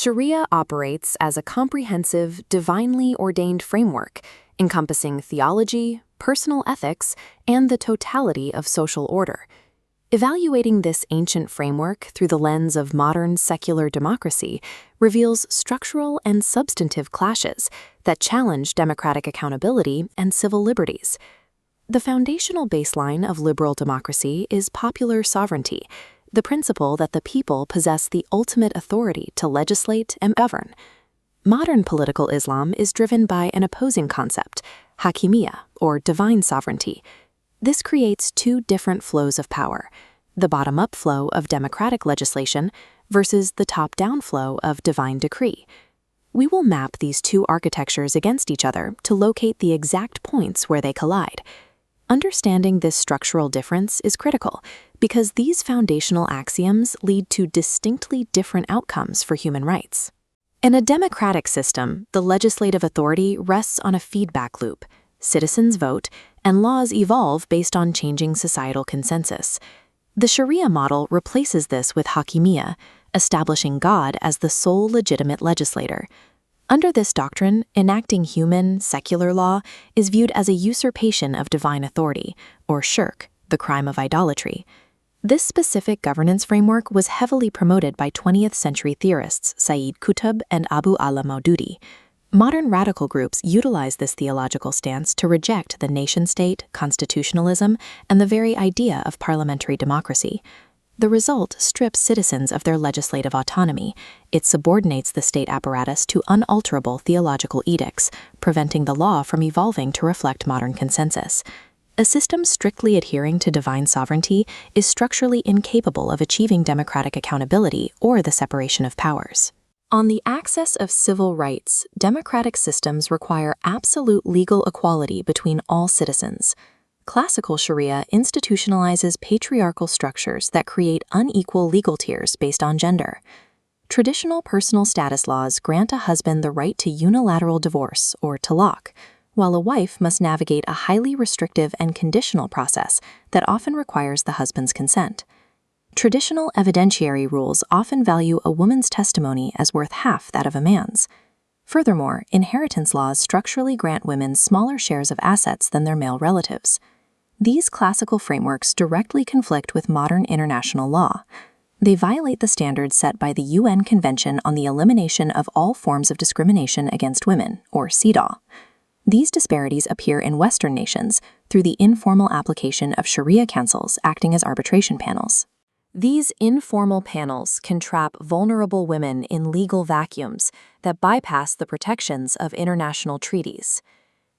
Sharia operates as a comprehensive, divinely ordained framework encompassing theology, personal ethics, and the totality of social order. Evaluating this ancient framework through the lens of modern secular democracy reveals structural and substantive clashes that challenge democratic accountability and civil liberties. The foundational baseline of liberal democracy is popular sovereignty, the principle that the people possess the ultimate authority to legislate and govern. Modern political Islam is driven by an opposing concept, hakimiyya, or divine sovereignty. This creates two different flows of power, the bottom-up flow of democratic legislation versus the top-down flow of divine decree. We will map these two architectures against each other to locate the exact points where they collide. Understanding this structural difference is critical because these foundational axioms lead to distinctly different outcomes for human rights. In a democratic system, the legislative authority rests on a feedback loop. Citizens vote, and laws evolve based on changing societal consensus. The Sharia model replaces this with hakimiyya, establishing God as the sole legitimate legislator. Under this doctrine, enacting human, secular law is viewed as a usurpation of divine authority, or shirk, the crime of idolatry. This specific governance framework was heavily promoted by 20th century theorists Sayyid Qutb and Abu Ala Maududi. Modern radical groups utilize this theological stance to reject the nation-state, constitutionalism, and the very idea of parliamentary democracy. The result strips citizens of their legislative autonomy. It subordinates the state apparatus to unalterable theological edicts, preventing the law from evolving to reflect modern consensus. A system strictly adhering to divine sovereignty is structurally incapable of achieving democratic accountability or the separation of powers. On the axis of civil rights, democratic systems require absolute legal equality between all citizens. Classical Sharia institutionalizes patriarchal structures that create unequal legal tiers based on gender. Traditional personal status laws grant a husband the right to unilateral divorce, or talaq, while a wife must navigate a highly restrictive and conditional process that often requires the husband's consent. Traditional evidentiary rules often value a woman's testimony as worth half that of a man's. Furthermore, inheritance laws structurally grant women smaller shares of assets than their male relatives. These classical frameworks directly conflict with modern international law. They violate the standards set by the UN Convention on the Elimination of All Forms of Discrimination Against Women, or CEDAW. These disparities appear in Western nations through the informal application of Sharia councils acting as arbitration panels. These informal panels can trap vulnerable women in legal vacuums that bypass the protections of international treaties.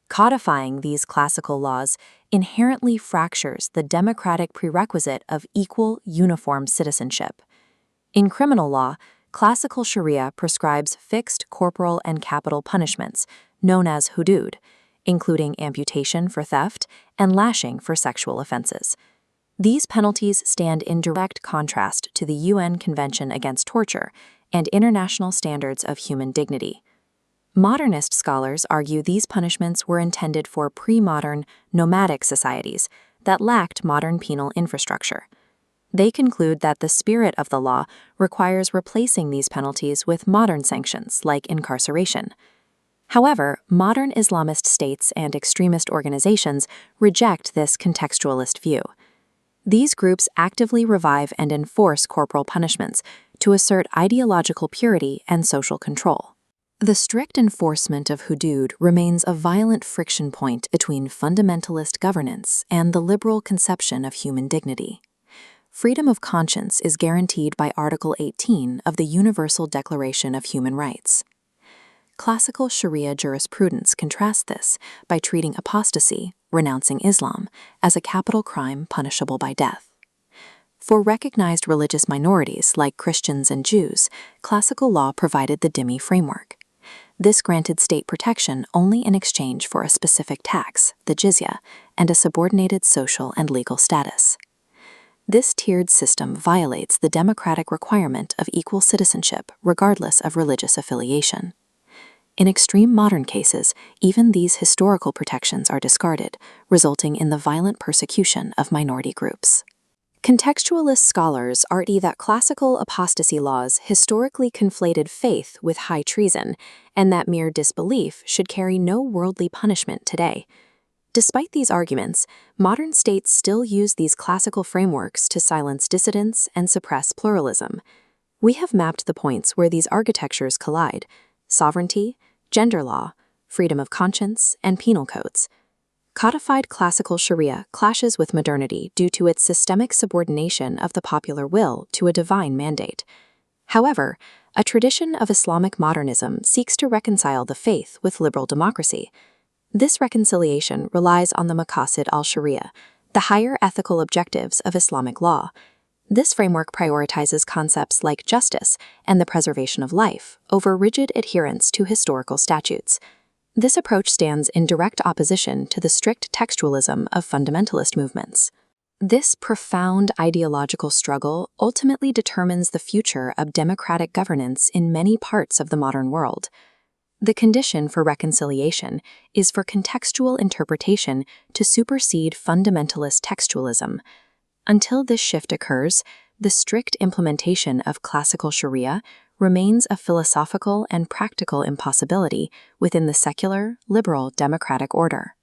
Codifying these classical laws inherently fractures the democratic prerequisite of equal, uniform citizenship. In criminal law, classical Sharia prescribes fixed corporal and capital punishments, known as hudud, including amputation for theft and lashing for sexual offenses. These penalties stand in direct contrast to the UN Convention Against Torture and international standards of human dignity. Modernist scholars argue these punishments were intended for pre-modern, nomadic societies that lacked modern penal infrastructure. They conclude that the spirit of the law requires replacing these penalties with modern sanctions like incarceration. However, modern Islamist states and extremist organizations reject this contextualist view. These groups actively revive and enforce corporal punishments to assert ideological purity and social control. The strict enforcement of hudud remains a violent friction point between fundamentalist governance and the liberal conception of human dignity. Freedom of conscience is guaranteed by Article 18 of the Universal Declaration of Human Rights. Classical Sharia jurisprudence contrasts this by treating apostasy, renouncing Islam, as a capital crime punishable by death. For recognized religious minorities like Christians and Jews, classical law provided the dhimmi framework. This granted state protection only in exchange for a specific tax, the jizya, and a subordinated social and legal status. This tiered system violates the democratic requirement of equal citizenship regardless of religious affiliation. In extreme modern cases, even these historical protections are discarded, resulting in the violent persecution of minority groups. Contextualist scholars argue that classical apostasy laws historically conflated faith with high treason, and that mere disbelief should carry no worldly punishment today. Despite these arguments, modern states still use these classical frameworks to silence dissidents and suppress pluralism. We have mapped the points where these architectures collide: sovereignty, gender law, freedom of conscience, and penal codes. Codified classical Sharia clashes with modernity due to its systemic subordination of the popular will to a divine mandate. However, a tradition of Islamic modernism seeks to reconcile the faith with liberal democracy. This reconciliation relies on the maqasid al-Sharia, the higher ethical objectives of Islamic law. This framework prioritizes concepts like justice and the preservation of life over rigid adherence to historical statutes. This approach stands in direct opposition to the strict textualism of fundamentalist movements. This profound ideological struggle ultimately determines the future of democratic governance in many parts of the modern world. The condition for reconciliation is for contextual interpretation to supersede fundamentalist textualism. Until this shift occurs, the strict implementation of classical Sharia remains a philosophical and practical impossibility within the secular, liberal democratic order.